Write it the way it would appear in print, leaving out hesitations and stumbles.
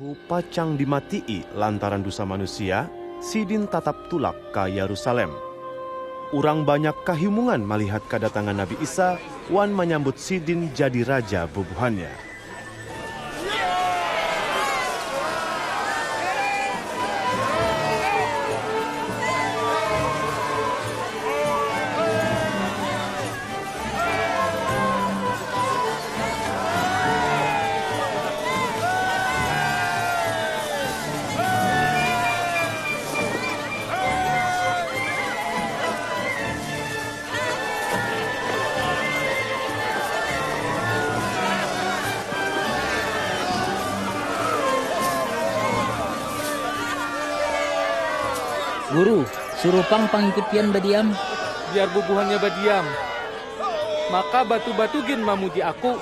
Hu pacang dimatii lantaran dosa manusia, sidin tatap tulak ka Yerusalem. Urang banyak kahimungan melihat kedatangan Nabi Isa, wan menyambut sidin jadi raja bubuhannya. Guru, suruh pangikut pian badiam. Biar bubuhannya badiam. Maka batu-batu gen mamuji aku.